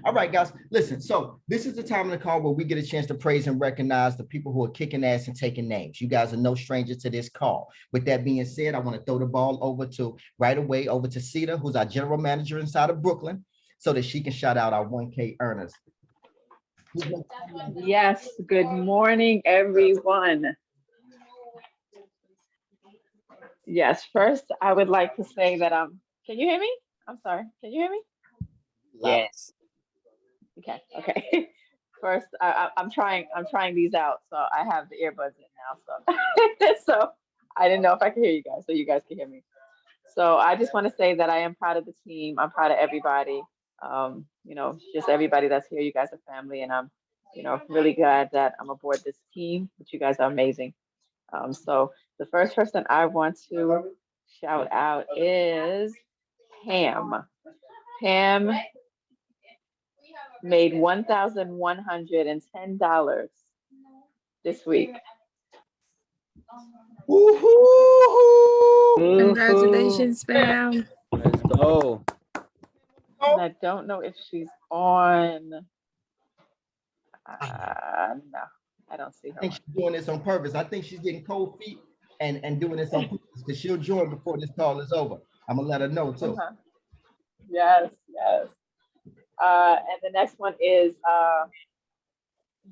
All right, guys, listen. So this is the time of the call where we get a chance to praise and recognize the people who are kicking ass and taking names. You guys are no stranger to this call. With that being said, I want to throw the ball over to Cedar, who's our general manager inside of Brooklyn, so that she can shout out our 1K earners. Yes, good morning, everyone. Yes, first I would like to say that can you hear me? I'm sorry, can you hear me? Yes. Okay. First, I'm trying these out, so I have the earbuds in now, so so I didn't know if I could hear you guys, so you guys can hear me. So I just want to say that I am proud of the team. I'm proud of everybody. Just everybody that's here. You guys are family, and I'm, really glad that I'm aboard this team. But you guys are amazing. So the first person I want to shout out is Pam. Pam made $1,110 this week. Congratulations, Pam. Let's go. And I don't know if she's on. No, I don't see her. I think she's doing this on purpose. I think she's getting cold feet and doing this on purpose because she'll join before this call is over. I'm gonna let her know too. Yes. And the next one is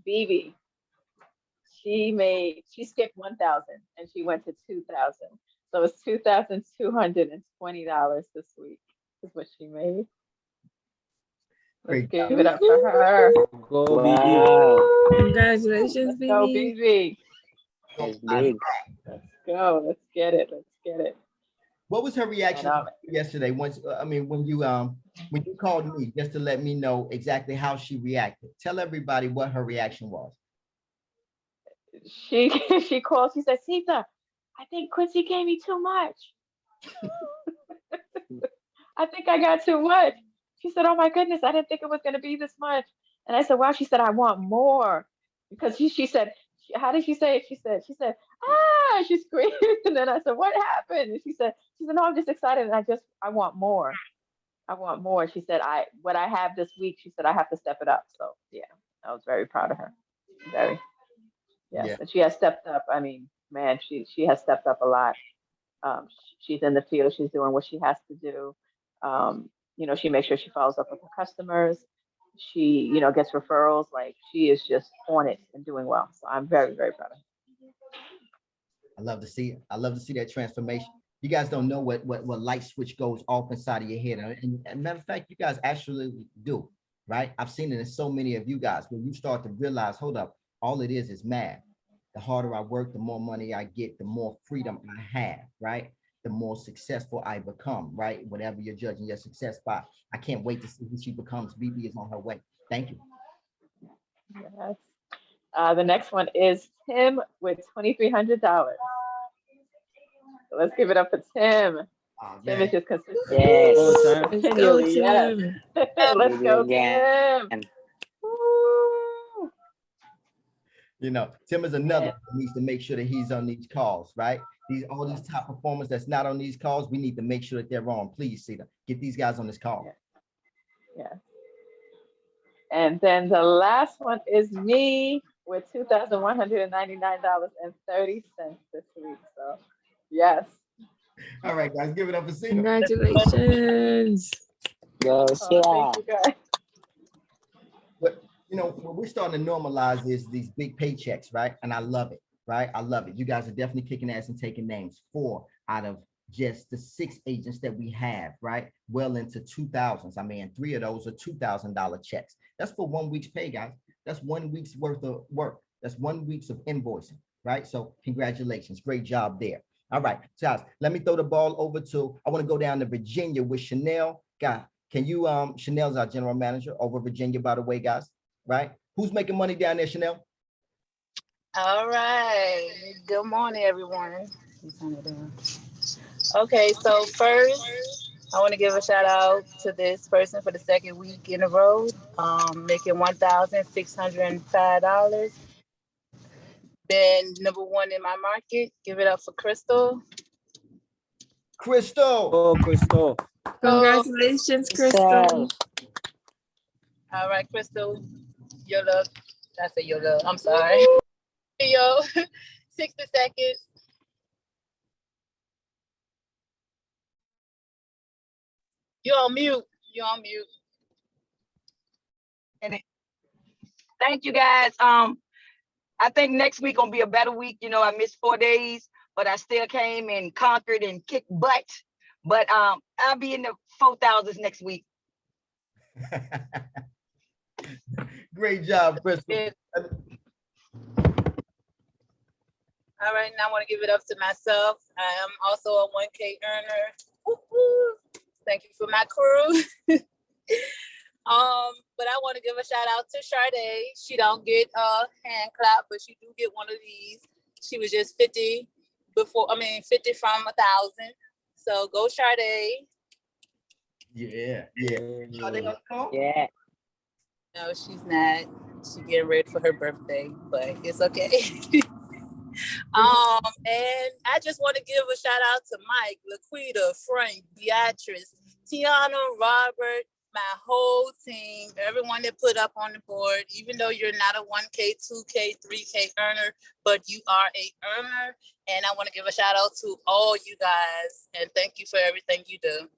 Bibi. She skipped 1,000 and she went to 2,000. So it's $2,220 this week is what she made. Let's give it up for her. Go, wow. Congratulations, Let's go, Bibi. That's big. Let's go. Let's get it. What was her reaction yesterday? When you called me just to let me know exactly how she reacted? Tell everybody what her reaction was. She called. She said, "Sita, I think Quincy gave me too much. I think I got too much." She said, "Oh my goodness, I didn't think it was going to be this much." And I said, "Wow." She said, "I want more," because she said, "How did she say it?" She said, "Ah!" She screamed, and then I said, "What happened?" And she said, "No, I'm just excited, and I want more. I want more." She said, "What I have this week," she said, "I have to step it up." So yeah, I was very proud of her. Very. Yes, yeah. And she has stepped up. I mean, man, she has stepped up a lot. She's in the field. She's doing what she has to do. She makes sure she follows up with her customers. She, gets referrals. Like, she is just on it and doing well. So I'm very, very proud of her. I love to see it. I love to see that transformation. You guys don't know what light switch goes off inside of your head. And matter of fact, you guys actually do, right? I've seen it in so many of you guys when you start to realize, hold up, all it is math. The harder I work, the more money I get, the more freedom I have, right? The more successful I become, right? Whatever you're judging your success by. I can't wait to see who she becomes. Bibi is on her way. Thank you. Yes. The next one is Tim with $2,300. So let's give it up for Tim. Oh, Tim is just consistent. Yes. Continually, yes. Let's go, Tim. Tim is another who needs to make sure that he's on these calls, right? All these top performers that's not on these calls, we need to make sure that they're on. Please, Cedar, get these guys on this call. Yeah. And then the last one is me with $2,199.30 this week. So, yes. All right, guys, give it up for Cedar. Congratulations. Yes, thank you, guys. But what we're starting to normalize is these big paychecks, right? And I love it, right? I love it. You guys are definitely kicking ass and taking names. 4 out of just the 6 agents that we have, right? Well into 2000s. I mean, 3 of those are $2,000 checks. That's for 1 week's pay, guys. That's 1 week's worth of work. That's 1 week's of invoicing, right? So congratulations. Great job there. All right, guys, let me throw the ball over to, I want to go down to Virginia with Chanel. God, can you, Chanel's our general manager over Virginia, by the way, guys, right? Who's making money down there, Chanel? All right. Good morning, everyone. Okay, so first, I want to give a shout out to this person for the 2nd week in a row, making $1,605. Been number 1 in my market. Give it up for Crystal. Crystal. Oh, Crystal. Congratulations, Crystal. All right, Crystal, your love. I say your love. I'm sorry. Yo, 60 seconds. You're on mute. You're on mute. Thank you guys. I think next week gonna be a better week. You know, I missed 4 days, but I still came and conquered and kicked butt. But I'll be in the 4,000s next week. Great job, Crystal. All right, now I want to give it up to myself. I am also a 1K earner. Woo-hoo. Thank you for my crew. But I want to give a shout out to Sade. She don't get a hand clap, but she do get one of these. She was just 50 from 1,000. So go Sade. Yeah. Sade, come? Yeah. No, she's not. She getting ready for her birthday, but it's okay. And I just want to give a shout out to Mike, Laquita, Frank, Beatrice, Tiana, Robert, my whole team, everyone that put up on the board, even though you're not a 1K, 2K, 3K earner, but you are a earner. And I want to give a shout out to all you guys and thank you for everything you do.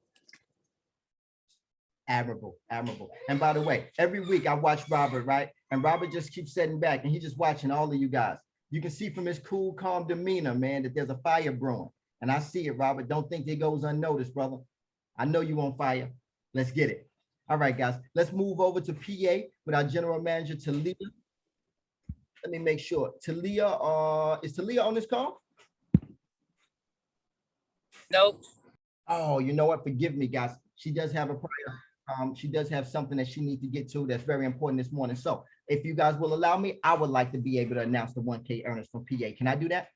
Admirable. And by the way, every week I watch Robert, right? And Robert just keeps sitting back and he's just watching all of you guys. You can see from his cool, calm demeanor, man, that there's a fire brewing. And I see it, Robert. Don't think it goes unnoticed, brother. I know you on fire. Let's get it. All right, guys, let's move over to PA with our general manager, Talia. Let me make sure. Talia, is Talia on this call? Nope. Oh, you know what? Forgive me, guys. She does have a prayer. She does have something that she needs to get to that's very important this morning. So if you guys will allow me, I would like to be able to announce the 1K earners from PA. Can I do that?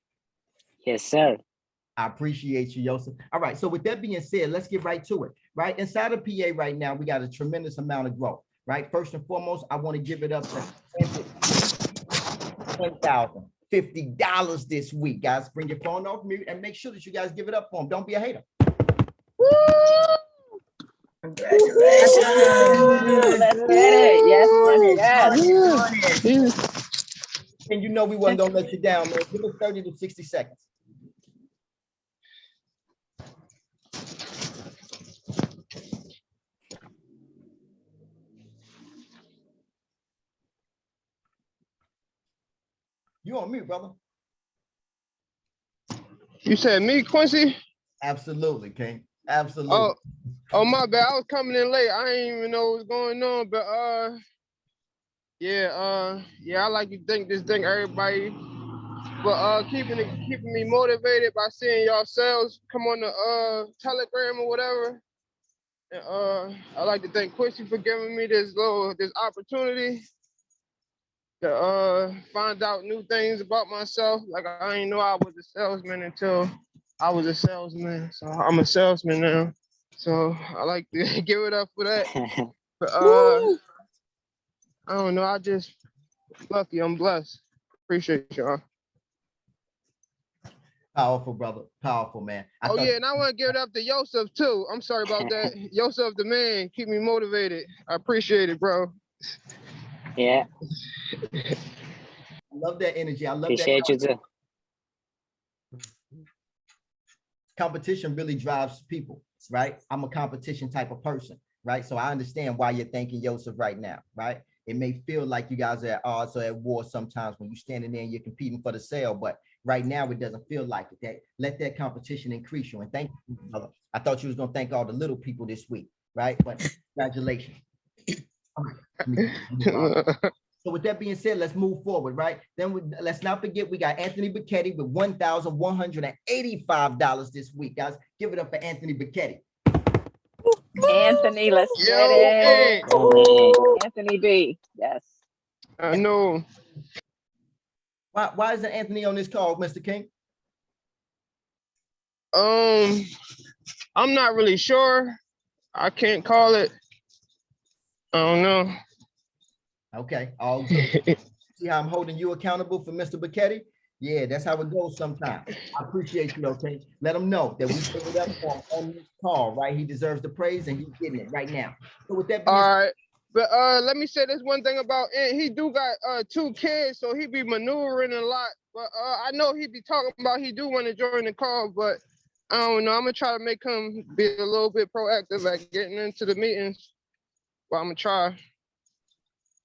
Yes, sir. I appreciate you, Joseph. All right, so with that being said, let's get right to it, right? Inside of PA right now, we got a tremendous amount of growth, right? First and foremost, I want to give it up to $1,050 this week, guys. Bring your phone off mute and make sure that you guys give it up for them. Don't be a hater. Woo! Congratulations. Let's get it. Yes. And you know we wasn't gonna let you down, man. Give us 30 to 60 seconds. You on mute, brother. You said me, Quincy? Absolutely, King. Absolutely. Oh, my bad. I was coming in late. I didn't even know what was going on, but I like to thank everybody for keeping me motivated by seeing y'all sales come on the Telegram or whatever. And I like to thank Quincy for giving me this opportunity to find out new things about myself. Like I didn't know I was a salesman until I was a salesman. So I'm a salesman now. So I like to give it up for that. But, I don't know. I just lucky. I'm blessed. Appreciate y'all. Powerful, brother. Powerful, man. And I want to give it up to Yosef too. I'm sorry about that. Yosef, the man, keep me motivated. I appreciate it, bro. Yeah. I love that energy. I love Appreciate you too. Competition really drives people, right? I'm a competition type of person, right? So I understand why you're thanking Joseph right now, right? It may feel like you guys are at odds or at war sometimes when you're standing there and you're competing for the sale, but right now it doesn't feel like it. Let that competition increase you. And thank you, brother. I thought you was gonna thank all the little people this week, right? But congratulations. So with that being said, let's move forward, right? Then let's not forget we got Anthony Bicchetti with $1,185 this week, guys. Give it up for Anthony Bicchetti. Anthony, let's get it. Anthony B. Yes. I know. Why isn't Anthony on this call, Mr. King? I'm not really sure. I can't call it. I don't know. Okay, all good. See how I'm holding you accountable for Mr. Bicchetti? Yeah, that's how it goes sometimes. I appreciate you, okay? Let him know that we give it up for him on this call, right? He deserves the praise and he's getting it right now. So with that being all right. But let me say this one thing about Ant. He do got 2 kids, so he be maneuvering a lot. But I know he be talking about he do want to join the call, but I don't know. I'm gonna try to make him be a little bit proactive at getting into the meetings. Well, I'm gonna try.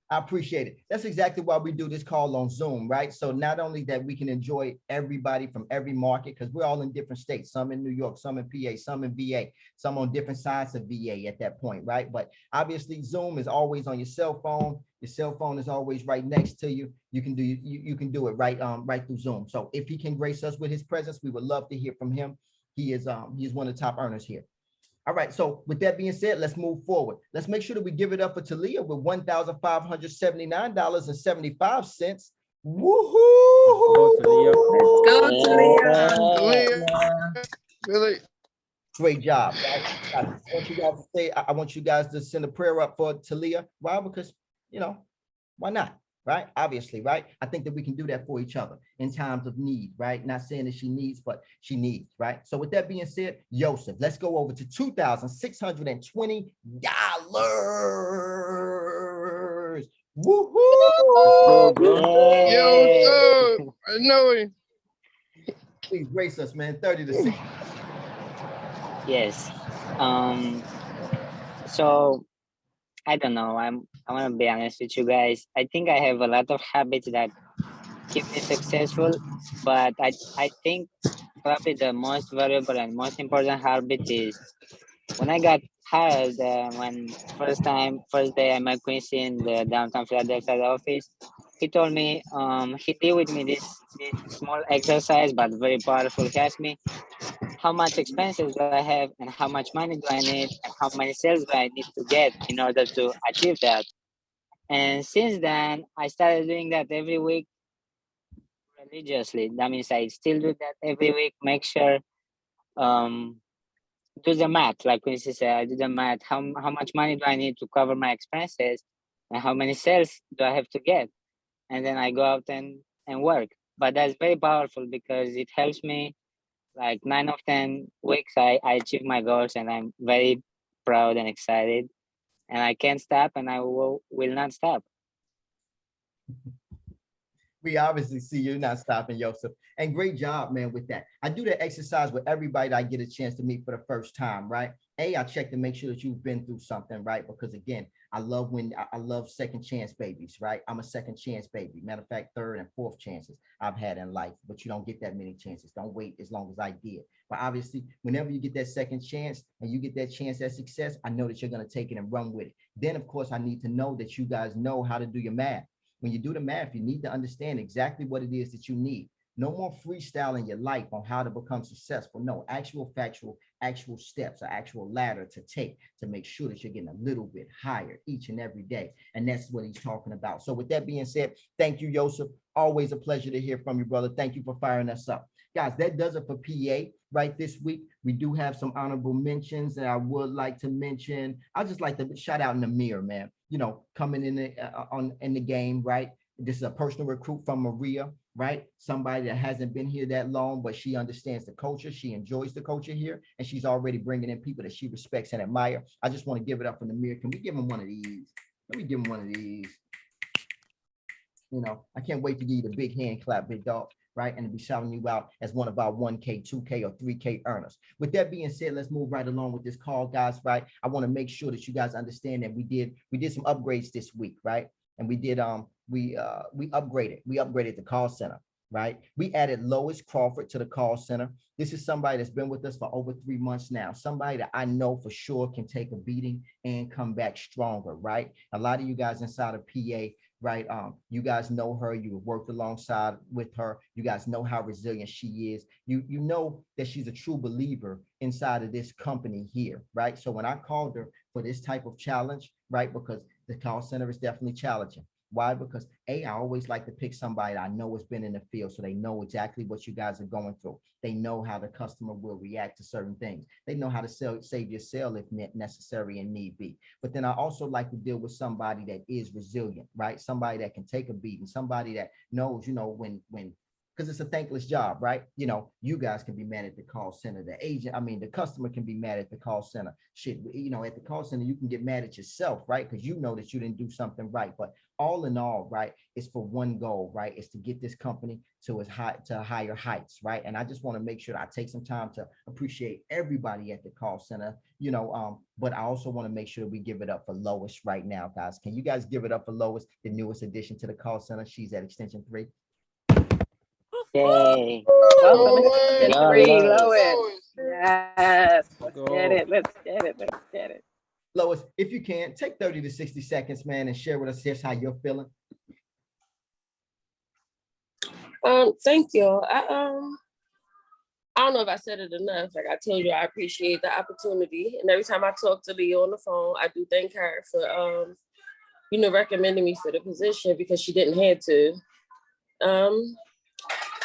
I appreciate it. That's exactly why we do this call on Zoom, right? So not only that we can enjoy everybody from every market, because we're all in different states, some in New York, some in PA, some in VA, some on different sides of VA at that point, right? But obviously Zoom is always on your cell phone. Your cell phone is always right next to you. You can do it right through Zoom. So if he can grace us with his presence, we would love to hear from him. He is one of the top earners here. All right, so with that being said, let's move forward. Let's make sure that we give it up for Talia with $1,579.75. Woohoo! Go, Talia. Let's go, Talia. Really? Great job. Right? I want you guys to say, I want you guys to send a prayer up for Talia. Why? Because, why not? Right? Obviously, right? I think that we can do that for each other in times of need, right? Not saying that she needs, but she needs, right? So with that being said, Joseph, let's go over to $2,620. Woohoo! Yo, sir. I know it. Please grace us, man. 30 to 60. Yes. So I don't know. I want to be honest with you guys. I think I have a lot of habits that keep me successful, but I think probably the most valuable and most important habit is when I got hired. When first day I met Quincy in the downtown Philadelphia office, he told me he did with me this small exercise but very powerful. He asked me, how much expenses do I have and how much money do I need and how many sales do I need to get in order to achieve that. And since then, I started doing that every week religiously. That means I still do that every week, make sure, do the math, like Quincy said, I do the math. How much money do I need to cover my expenses and how many sales do I have to get? And then I go out and work. But that's very powerful because it helps me. Like 9 of 10 weeks, I achieve my goals and I'm very proud and excited. And I can't stop and I will not stop. We obviously see you're not stopping, Joseph. And great job, man, with that. I do that exercise with everybody that I get a chance to meet for the first time, right? I check to make sure that you've been through something, right? Because again, I love second chance babies, right? I'm a second chance baby. Matter of fact, third and fourth chances I've had in life, but you don't get that many chances. Don't wait as long as I did. But obviously, whenever you get that second chance and you get that chance at success, I know that you're going to take it and run with it. Then, of course, I need to know that you guys know how to do your math. When you do the math, you need to understand exactly what it is that you need. No more freestyling your life on how to become successful. No, actual factual, actual steps, or actual ladder to take to make sure that you're getting a little bit higher each and every day. And that's what he's talking about. So with that being said, thank you, Joseph. Always a pleasure to hear from you, brother. Thank you for firing us up. Guys, that does it for PA right this week. We do have some honorable mentions that I would like to mention. I just like to shout out Namir, man. Coming in the game, right? This is a personal recruit from Maria, right? Somebody that hasn't been here that long, but she understands the culture. She enjoys the culture here, and she's already bringing in people that she respects and admire. I just want to give it up for Namir. Can we give him one of these? Let me give him one of these. I can't wait to give you the big hand clap, big dog, right? And to be shouting you out as one of our 1K, 2K, or 3K earners. With that being said, let's move right along with this call, guys, right? I want to make sure that you guys understand that we did some upgrades this week, right? And we did we upgraded the call center, right? We added LOIS CRAWFORD to the call center. This is somebody that's been with us for over 3 months now. Somebody that I know for sure can take a beating and come back stronger, right? A lot of you guys inside of PA, right? You guys know her. You have worked alongside with her. You guys know how resilient she is. You know that she's a true believer inside of this company here, right? So when I called her for this type of challenge, right? Because the call center is definitely challenging. Why? Because I always like to pick somebody that I know has been in the field, so they know exactly what you guys are going through. They know how the customer will react to certain things. They know how to save your sale if necessary and need be. But then I also like to deal with somebody that is resilient, right? Somebody that can take a beating, somebody that knows, when because it's a thankless job, right? You know, you guys can be mad at the call center, the agent, I mean, the customer can be mad at the call center. Shit, you know, at the call center, you can get mad at yourself, right? Because you know that you didn't do something right. But all in all, right, it's for one goal, right? It's to get this company to higher heights, right? And I just want to make sure that I take some time to appreciate everybody at the call center, you know, but I also want to make sure we give it up for Lois right now, guys. Can you guys give it up for Lois, the newest addition to the call center? She's at extension 3. Yay. Welcome Go to Go, three, Lois. Lois. Yes. Let's Go. get it. Let's get it. Let's get it. Lois, if you can, take 30 to 60 seconds, man, and share with us just how you're feeling. Thank you. I don't know if I said it enough. Like I told you, I appreciate the opportunity. And every time I talk to Leah on the phone, I do thank her for recommending me for the position because she didn't have to.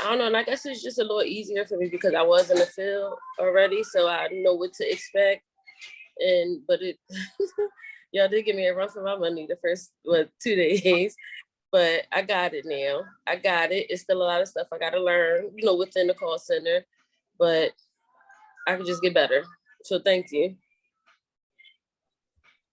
I don't know, and I guess it's just a little easier for me because I was in the field already, so I know what to expect. But it y'all did give me a run for my money the first 2 days. But I got it now. I got it. It's still a lot of stuff I gotta learn, within the call center, but I can just get better. So thank you.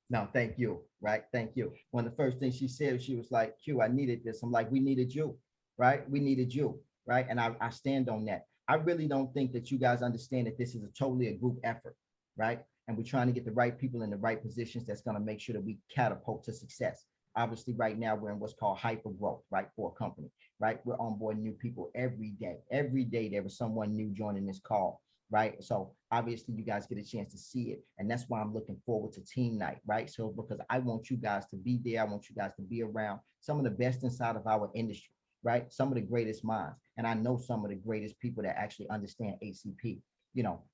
No, thank you, right? Thank you. One of the first things she said, she was like, Q, I needed this. I'm like, we needed you, right? We needed you, right? And I stand on that. I really don't think that you guys understand that this is totally a group effort, right? And we're trying to get the right people in the right positions that's going to make sure that we catapult to success. Obviously, right now, we're in what's called hyper growth, right, for a company, right? We're onboarding new people every day. Every day, there was someone new joining this call, right? So obviously, you guys get a chance to see it. And that's why I'm looking forward to team night, right? So because I want you guys to be there. I want you guys to be around some of the best inside of our industry, right? Some of the greatest minds. And I know some of the greatest people that actually understand ACP.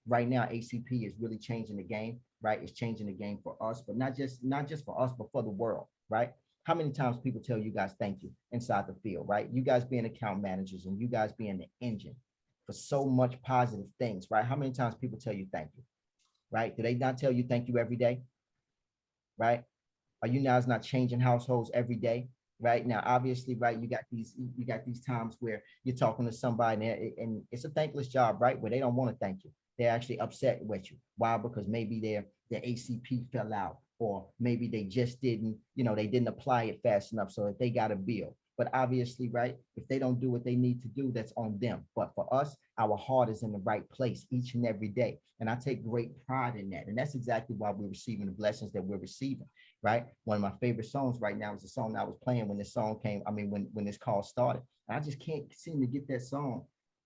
Right now, ACP is really changing the game, right? It's changing the game for us, but not just for us, but for the world, right? How many times people tell you guys thank you inside the field, right? You guys being account managers and you guys being the engine for so much positive things, right? How many times people tell you thank you, right? Do they not tell you thank you every day, right? Are you guys not changing households every day, right? Now, obviously, right, you got these times where you're talking to somebody and it's a thankless job, right? Where they don't want to thank you. They're actually upset with you. Why? Because maybe their ACP fell out, or maybe they just didn't, they didn't apply it fast enough so that they got a bill. But obviously, right, if they don't do what they need to do, that's on them. But for us, our heart is in the right place each and every day. And I take great pride in that. And that's exactly why we're receiving the blessings that we're receiving, right? One of my favorite songs right now is the song that I was playing when this song came, when this call started. And I just can't seem to get that song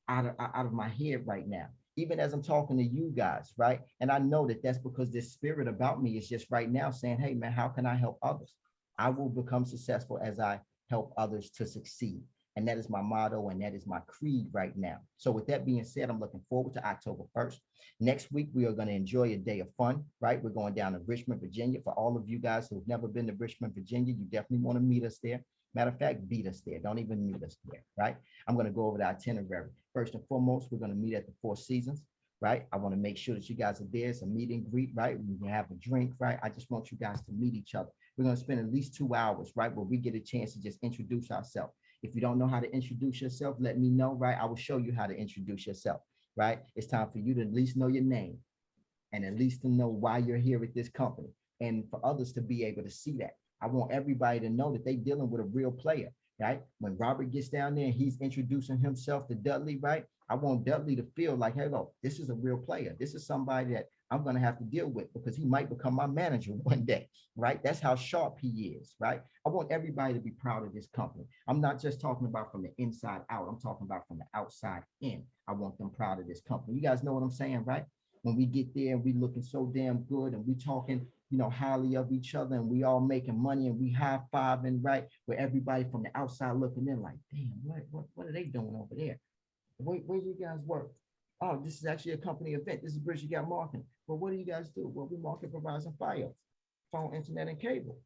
out of my head right now, even as I'm talking to you guys, right? And I know that that's because this spirit about me is just right now saying, hey, man, how can I help others? I will become successful as I help others to succeed. And that is my motto, and that is my creed right now. So with that being said, I'm looking forward to October 1st. Next week, we are going to enjoy a day of fun, right? We're going down to Richmond, Virginia. For all of you guys who've never been to Richmond, Virginia, you definitely want to meet us there. Matter of fact, beat us there. Don't even meet us there, right? I'm going to go over the itinerary. First and foremost, we're going to meet at the Four Seasons, right? I want to make sure that you guys are there. It's a meet and greet, right? We can have a drink, right? I just want you guys to meet each other. We're going to spend at least 2 hours, right? Where we get a chance to just introduce ourselves. If you don't know how to introduce yourself, let me know, right? I will show you how to introduce yourself, right? It's time for you to at least know your name and at least to know why you're here at this company, and for others to be able to see that. I want everybody to know that they're dealing with a real player, right? When Robert gets down there and he's introducing himself to Dudley, right? I want Dudley to feel like, hey, look, this is a real player. This is somebody that I'm going to have to deal with because he might become my manager one day, right? That's how sharp he is, right? I want everybody to be proud of this company. I'm not just talking about from the inside out. I'm talking about from the outside in. I want them proud of this company. You guys know what I'm saying, right? When we get there and we looking so damn good and we talking, highly of each other, and we all making money and we high-fiving, right? Where everybody from the outside looking in like, damn, what are they doing over there? Where do you guys work? Oh, this is actually a company event. This is Bridge You Got Marketing. Well, what do you guys do? Well, we market, provides, and file, phone, internet, and cable.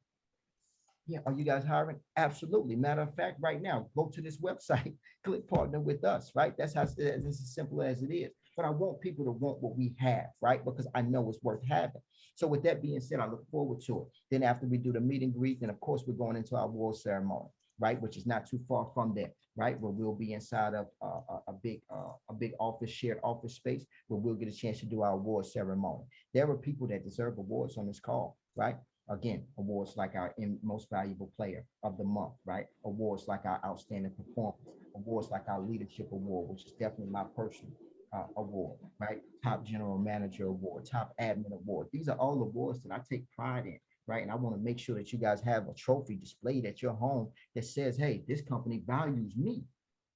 Yeah, are you guys hiring? Absolutely. Matter of fact, right now, go to this website, click partner with us, right? That's how it's as simple as it is. But I want people to want what we have, right? Because I know it's worth having. So with that being said, I look forward to it. Then after we do the meet and greet, then of course we're going into our award ceremony, right? Which is not too far from there, right? Where we'll be inside of a big office, shared office space where we'll get a chance to do our award ceremony. There are people that deserve awards on this call, right? Again, awards like our most valuable player of the month, right? Awards like our outstanding performance, awards like our leadership award, which is definitely my personal award, right? Top general manager award, top admin award. These are all awards that I take pride in, right? And I want to make sure that you guys have a trophy displayed at your home that says, hey, this company values me,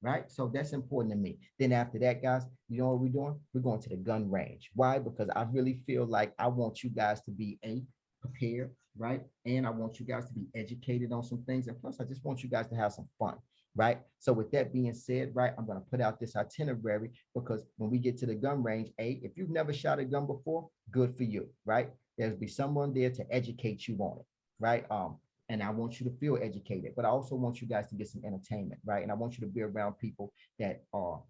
right? So that's important to me. Then after that, guys, you know what we're doing? We're going to the gun range. Why? Because I really feel like I want you guys to be prepared, right? And I want you guys to be educated on some things. And plus, I just want you guys to have some fun, right? So with that being said, right, I'm going to put out this itinerary because when we get to the gun range, if you've never shot a gun before, good for you, right? There'll be someone there to educate you on it, right? And I want you to feel educated, but I also want you guys to get some entertainment, right? And I want you to be around people that are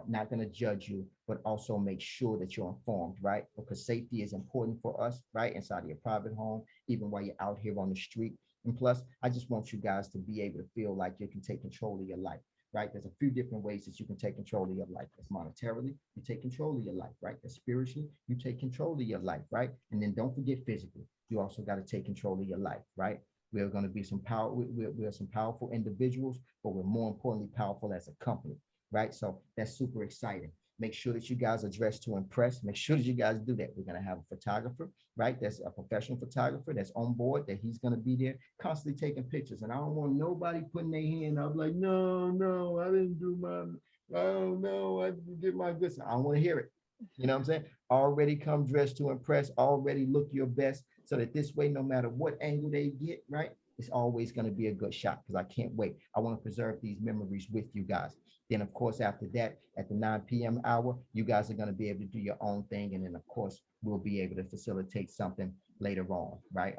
not going to judge you, but also make sure that you're informed, right? Because safety is important for us, right? Inside of your private home, even while you're out here on the street. And plus, I just want you guys to be able to feel like you can take control of your life, right? There's a few different ways that you can take control of your life. That's monetarily, you take control of your life, right? That's spiritually, you take control of your life, right? And then don't forget physically, you also got to take control of your life, right? We're going to be some power, we're some powerful individuals, but we're more importantly powerful as a company, right? So that's super exciting. Make sure that you guys are dressed to impress. Make sure that you guys do that. We're going to have a photographer, right? That's a professional photographer that's on board, that he's going to be there constantly taking pictures. And I don't want nobody putting their hand up like, no, I didn't do my, oh no, I didn't get my good. I don't want to hear it. You know what I'm saying? Already come dressed to impress, already look your best so that this way, no matter what angle they get, right? It's always going to be a good shot because I can't wait. I want to preserve these memories with you guys. Then, of course, after that, at the 9 p.m. hour, you guys are going to be able to do your own thing. And then, of course, we'll be able to facilitate something later on, right?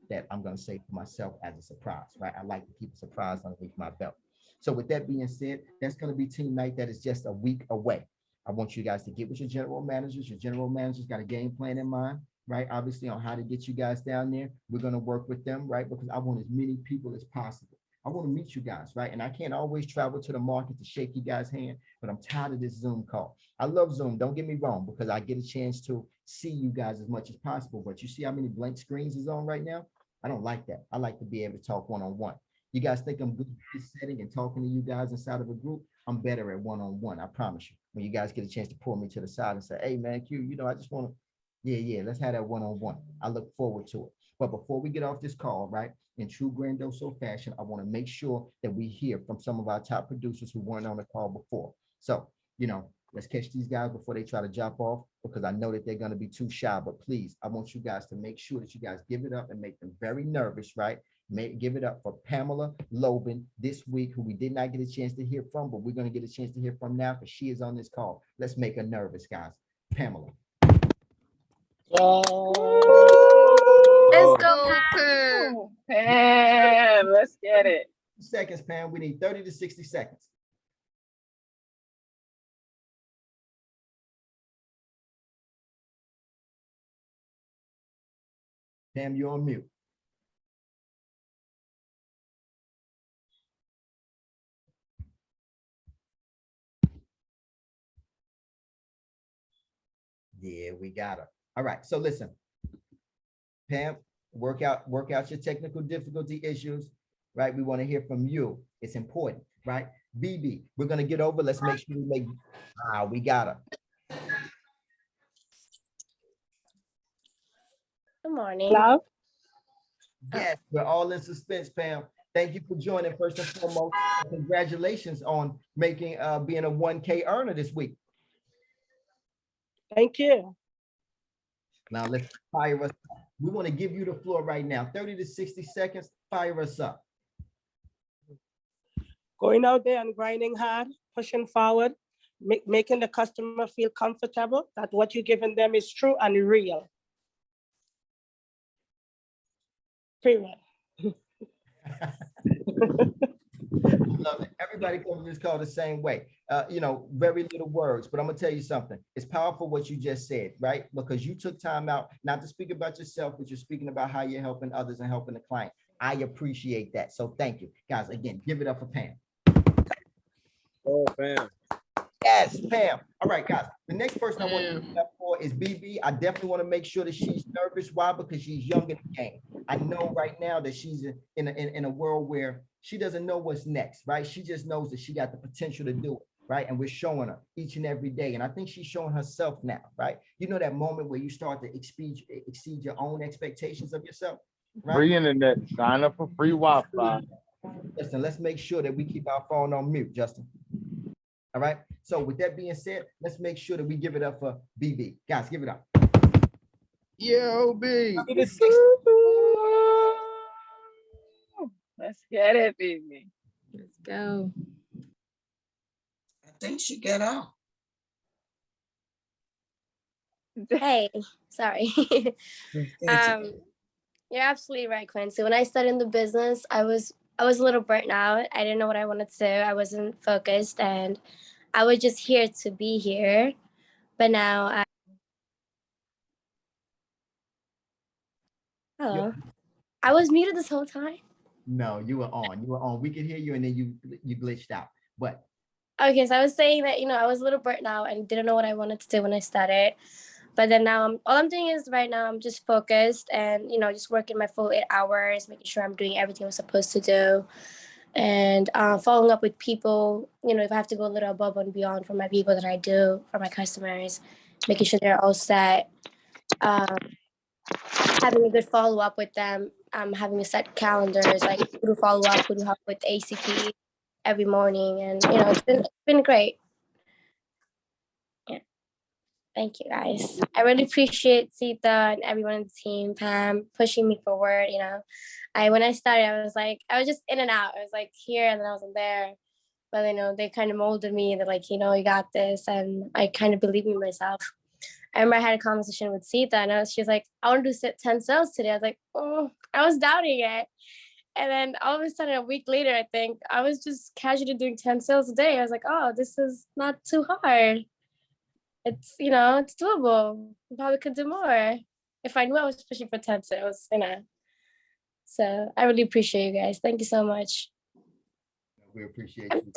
That I'm going to say for myself as a surprise, right? I like to keep a surprise underneath my belt. So with that being said, that's going to be team night that is just a week away. I want you guys to get with your general managers. Your general managers got a game plan in mind, right? Obviously on how to get you guys down there. We're going to work with them, right? Because I want as many people as possible. I want to meet you guys, right? And I can't always travel to the market to shake you guys' hand, but I'm tired of this Zoom call. I love Zoom, don't get me wrong, because I get a chance to see you guys as much as possible. But you see how many blank screens is on right now? I don't like that. I like to be able to talk one-on-one. You guys think I'm good at this setting and talking to you guys inside of a group? I'm better at one-on-one, I promise you. When you guys get a chance to pull me to the side and say, hey man, Q, you know, I just want to, yeah, let's have that one-on-one. I look forward to it. But before we get off this call, right, in true Grandoso fashion, I want to make sure that we hear from some of our top producers who weren't on the call before. So, you know, let's catch these guys before they try to drop off, because I know that they're going to be too shy. But please, I want you guys to make sure that you guys give it up and make them very nervous, right? Give it up for Pamela Lobin this week, who we did not get a chance to hear from, but we're going to get a chance to hear from now because she is on this call. Let's make her nervous, guys. Pamela. Let's go, Pam. Pam, let's get it. Seconds, Pam. We need 30 to 60 seconds. Pam, you're on mute. Yeah, we got her. All right. So listen, Pam, work out your technical difficulty issues, right? We want to hear from you. It's important, right? BB, we're going to get over. Let's make sure we got her. Good morning. Love. Yes, we're all in suspense, Pam. Thank you for joining first and foremost. Congratulations on making being a 1K earner this week. Thank you. Now let's fire us up. We want to give you the floor right now. 30 to 60 seconds, fire us up. Going out there and grinding hard, pushing forward, making the customer feel comfortable that what you're giving them is true and real. Period. Love it. Everybody comes to this call the same way. You know, very little words, but I'm gonna tell you something. It's powerful what you just said, right? Because you took time out not to speak about yourself, but you're speaking about how you're helping others and helping the client. I appreciate that. So thank you. Guys, again, give it up for Pam. Oh, Pam. Yes, Pam. All right, guys. The next person I want to give up for is BB. I definitely want to make sure that she's nervous. Why? Because she's young in the game. I know right now that she's in a world where she doesn't know what's next, right? She just knows that she got the potential to do it, right? And we're showing her each and every day. And I think she's showing herself now, right? You know that moment where you start to exceed your own expectations of yourself, right? Free internet. Sign up for free Wi-Fi. Listen, let's make sure that we keep our phone on mute, Justin. All right. So with that being said, let's make sure that we give it up for BB. Guys, give it up. Yo, B. Let's get it, baby. Let's go. I think she got out. Hey, sorry. You're absolutely right, Quincy. When I started in the business, I was a little burnt out. I didn't know what I wanted to do. I wasn't focused, and I was just here to be here. But now hello. I was muted this whole time. No, you were on. You were on. We could hear you, and then you glitched out. But Okay, so I was saying that, I was a little burnt out and didn't know what I wanted to do when I started. But then now all I'm doing is right now I'm just focused and, just working my full 8 hours, making sure I'm doing everything I'm supposed to do, and following up with people, if I have to go a little above and beyond for my people that I do, for my customers, making sure they're all set, having a good follow up with them, having a set calendars, like who to follow up, who to help with ACP every morning. And, it's been great. Yeah. Thank you, guys. I really appreciate Sita and everyone on the team, Pam, pushing me forward. When I started, I was just in and out. I was like here and then I wasn't there. But, they kind of molded me. They're like, you got this. And I kind of believe in myself. I remember I had a conversation with Sita and she was like, I want to do 10 sales today. I was like, oh, I was doubting it. And then all of a sudden, a week later, I think I was just casually doing 10 sales a day. I was like, oh, this is not too hard. It's, it's doable. I probably could do more if I knew I was pushing for 10 sales, So I really appreciate you guys. Thank you so much. We appreciate you.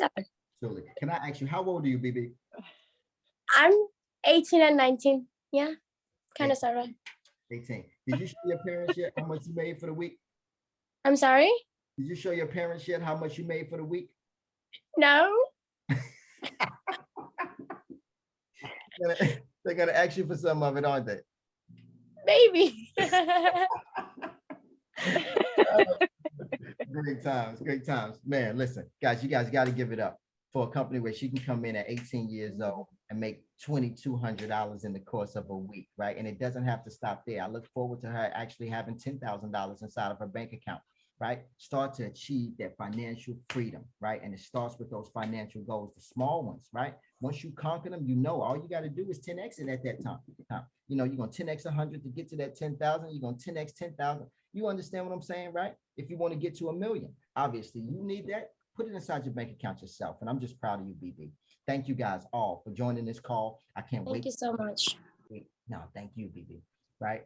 Truly. Can I ask you, how old are you, BB? I'm 18 and 19. Yeah, kind of sorry. 18. Did you show your parents yet how much you made for the week? I'm sorry? Did you show your parents yet how much you made for the week? No. They're gonna ask you for some of it, aren't they? Maybe. Great times. Man, listen, guys, you guys got to give it up for a company where she can come in at 18 years old and make $2,200 in the course of a week, right? And it doesn't have to stop there. I look forward to her actually having $10,000 inside of her bank account, right? Start to achieve that financial freedom, right? And it starts with those financial goals, the small ones, right? Once you conquer them, all you got to do is 10x it at that time. You're going to 10x 100 to get to that 10,000. You're going to 10x 10,000. You understand what I'm saying, right? If you want to get to 1 million, obviously you need that. Put it inside your bank account yourself. And I'm just proud of you, BB. Thank you guys all for joining this call. I can't wait. Thank you so much. No, thank you, BB. Right.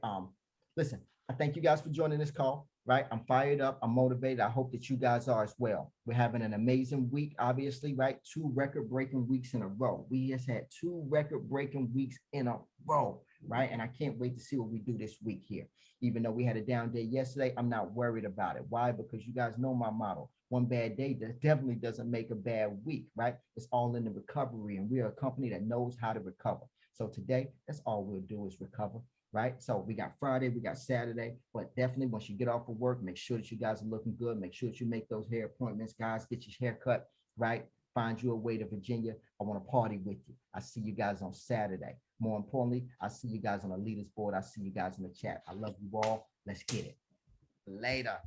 Listen, I thank you guys for joining this call. Right. I'm fired up. I'm motivated. I hope that you guys are as well. We're having an amazing week, obviously, right? 2 record-breaking weeks in a row. We just had 2 record-breaking weeks in a row, right? And I can't wait to see what we do this week here. Even though we had a down day yesterday, I'm not worried about it. Why? Because you guys know my motto. One bad day definitely doesn't make a bad week, right? It's all in the recovery, and we are a company that knows how to recover. So today, that's all we'll do is recover, right? So we got Friday, we got Saturday, but definitely once you get off of work, make sure that you guys are looking good. Make sure that you make those hair appointments. Guys, get your hair cut, right? Find you a way to Virginia. I want to party with you. I see you guys on Saturday. More importantly, I see you guys on the leaders board. I see you guys in the chat. I love you all. Let's get it. Later.